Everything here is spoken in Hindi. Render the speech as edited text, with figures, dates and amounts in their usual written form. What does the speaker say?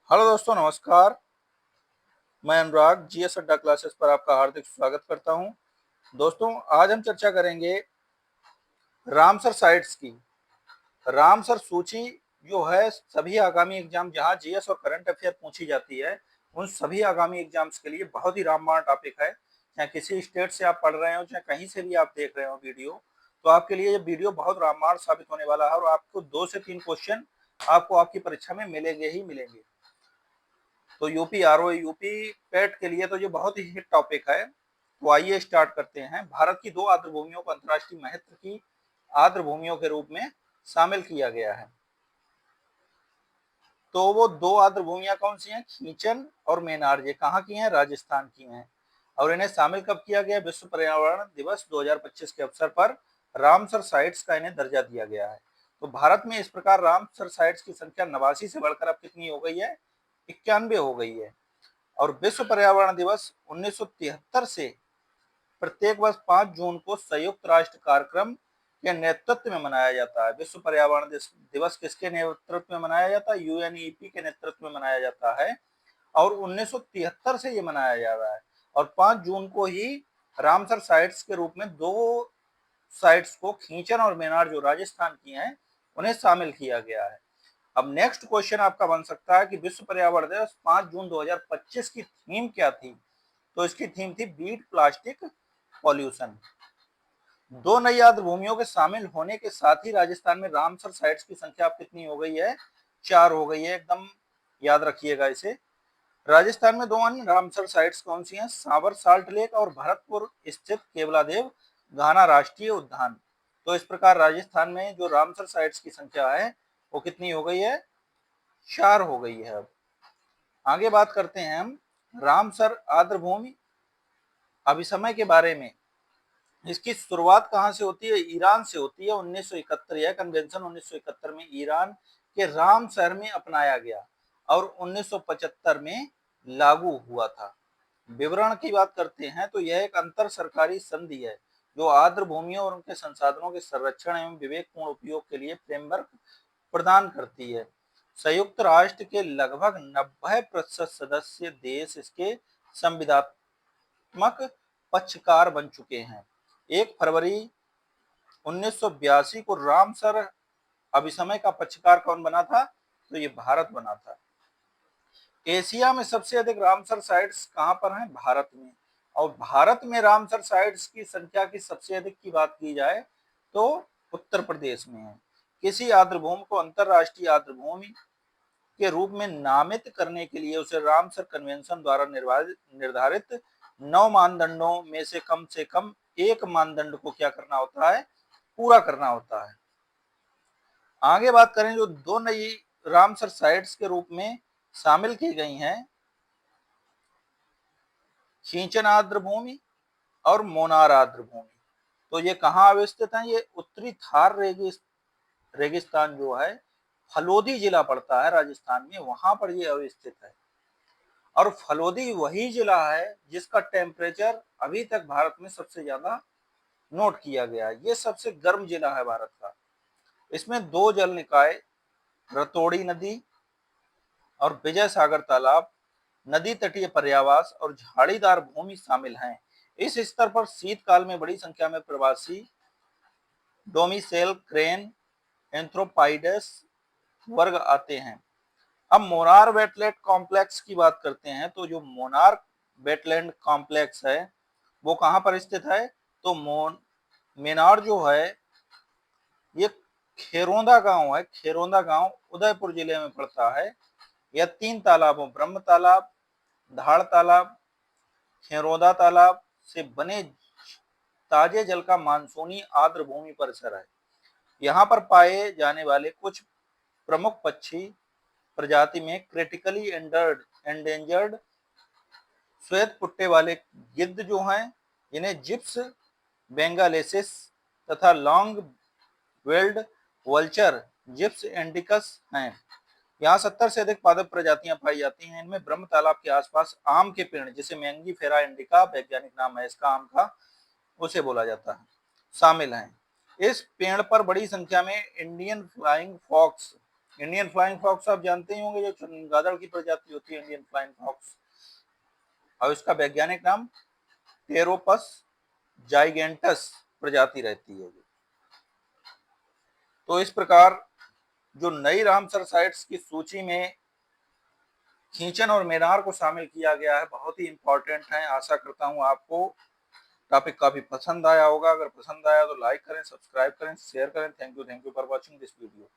हेलो दोस्तों, नमस्कार। मैं अनुराग जीएस अड्डा क्लासेस पर आपका हार्दिक स्वागत करता हूं। दोस्तों, आज हम चर्चा करेंगे रामसर साइट्स की। रामसर सूची जो है सभी आगामी एग्जाम जहां जीएस और करंट अफेयर पूछी जाती है, उन सभी आगामी एग्जाम्स के लिए बहुत ही रामबाण टॉपिक है। चाहे किसी स्टेट से आप पढ़ रहे हो, चाहे कहीं से भी आप देख रहे हो वीडियो, तो आपके लिए ये वीडियो बहुत रामबाण साबित होने वाला है और आपको 2 से 3 क्वेश्चन आपको आपकी परीक्षा में मिलेंगे ही मिलेंगे। तो यूपी आरओ यूपी पेट के लिए तो ये बहुत ही हिट टॉपिक है। तो आइए स्टार्ट करते हैं। भारत की 2 आर्द्रभूमियों को अंतर्राष्ट्रीय महत्व की आर्द्रभूमियों के रूप में शामिल किया गया है। तो वो 2 आर्द्रभूमियां कौन सी हैं? खींचन और मेनार। ये कहाँ की हैं? राजस्थान की हैं। और इन्हें शामिल कब किया गया? विश्व पर्यावरण दिवस 2025 के अवसर पर रामसर साइट्स का इन्हें दर्जा दिया गया है। तो भारत में इस प्रकार रामसर साइट्स की संख्या 89 से बढ़कर अब कितनी हो गई है? 91 हो गई है। और विश्व पर्यावरण दिवस 1973 से प्रत्येक वर्ष 5 जून को संयुक्त राष्ट्र कार्यक्रम के नेतृत्व में मनाया जाता है। विश्व पर्यावरण दिवस किसके नेतृत्व में मनाया जाता है? यूएनईपी के नेतृत्व में मनाया जाता है और 1973 से ये मनाया जा रहा है। और 5 जून को ही रामसर साइट्स के रूप में 2 साइट्स को, खींचन और मेनार जो राजस्थान की हैं, उन्हें शामिल किया गया है। अब नेक्स्ट क्वेश्चन आपका बन सकता है कि विश्व पर्यावरण दिवस 5 जून 2025 की थीम क्या थी? तो इसकी थीम थी बीट प्लास्टिक पॉल्यूशन। 2 नई आर्द्रभूमियों के शामिल होने के साथ ही राजस्थान में रामसर साइट्स की संख्या अब कितनी हो गई है? 4 हो गई है। एकदम याद रखिएगा इसे। राजस्थान में 2 अन्य रामसर साइट्स कौन सी हैं? सांवर साल्ट लेक और भरतपुर स्थित केवलादेव घाना राष्ट्रीय उद्यान। तो इस प्रकार राजस्थान में जो रामसर साइट्स की संख्या है वो कितनी हो गई है? 4 हो गई है। अब आगे बात करते हैं हम रामसर आर्द्रभूमि अभिसमय के बारे में। इसकी शुरुआत कहां से होती है? ईरान से होती है। 1971 यह कन्वेंशन 1971 में ईरान के राम शहर में अपनाया गया और 1975 में लागू हुआ था। विवरण की बात करते हैं तो यह एक अंतर सरकारी संधि है जो आर्द्र भूमियों और उनके संसाधनों के संरक्षण एवं विवेकपूर्ण उपयोग के लिए फ्रेमवर्क प्रदान करती है। संयुक्त राष्ट्र के लगभग 90% सदस्य देश इसके संविधात्मक पक्षकार बन चुके हैं। 1 फरवरी 1982 को रामसर अभिसमय का पक्षकार कौन बना था? तो ये भारत बना था। एशिया में सबसे अधिक रामसर साइट्स कहां पर हैं? भारत में। और भारत में रामसर साइट्स की संख्या की सबसे अधिक की बात की जाए तो उत्तर प्रदेश में है। किसी आर्द्रभूमि को अंतरराष्ट्रीय आर्द्रभूमि के रूप में नामित करने के लिए उसे रामसर कन्वेंशन द्वारा निर्धारित 9 मानदंडों में से कम एक मानदंड को क्या करना होता है? पूरा करना होता है। आगे बात करें जो 2 नई रामसर साइट्स के रूप में शामिल की गई हैं, खींचन आर्द्रभूमि और मोनार आर्द्रभूमि। तो ये कहाँ अवस्थित है? ये उत्तरी थार रेगिस्तान जो है, फलोदी जिला पड़ता है राजस्थान में, वहां पर ये अवस्थित है। और फलोदी वही जिला है जिसका टेम्परेचर अभी तक भारत में सबसे ज्यादा नोट किया गया है। ये सबसे गर्म जिला है भारत का। इसमें 2 जल निकाय, रतौड़ी नदी और विजय सागर तालाब, नदी तटीय पर्यावास और झाड़ीदार भूमि शामिल हैं। इस स्तर पर शीतकाल में बड़ी संख्या में प्रवासी डोमिसेल क्रेन एंथ्रोपाइडस वर्ग आते हैं। अब मोनार वेटलैंड कॉम्प्लेक्स की बात करते हैं तो जो मोनार वेटलैंड कॉम्प्लेक्स है वो कहां पर स्थित है? तो मेनार जो है ये खेरोंदा गांव है। खेरोंदा गांव उदयपुर जिले में पड़ता है। यह 3 तालाबों, ब्रह्म तालाब, धाड़ तालाब, खेरोंदा तालाब से बने ताजे जल का मानसूनी आर्द्र भूमि परिसर है। यहाँ पर पाए जाने वाले कुछ प्रमुख पक्षी प्रजाति में क्रिटिकली एंडेंजर्ड श्वेत पुट्टे वाले गिद्ध जो हैं, जिन्हें जिप्स बेंगालेसिस तथा लॉन्ग वेल्ड वल्चर जिप्स इंडिकस हैं। यहाँ 70 से अधिक पादप प्रजातियां पाई जाती हैं। इनमें ब्रह्म तालाब के आसपास आम के पेड़, जिसे मैंगीफेरा इंडिका वैज्ञानिक नाम है इसका आम का, उसे बोला जाता है, शामिल हैं। इस पेड़ पर बड़ी संख्या में Indian flying fox Indian flying fox आप जानते ही होंगे, जो चमगादड़ की प्रजाति होती है इंडियन फ्लाइंग फॉक्स, और इसका वैज्ञानिक नाम टेरोपस जाइगेंटस प्रजाति रहती है। तो इस प्रकार जो नई रामसर साइट्स की सूची में खींचन और मेनार को शामिल किया गया है, बहुत ही इंपॉर्टेंट है। आशा करता हूं आपको टॉपिक काफी पसंद आया होगा। अगर पसंद आया तो लाइक करें, सब्सक्राइब करें, शेयर करें। Thank you for watching this video.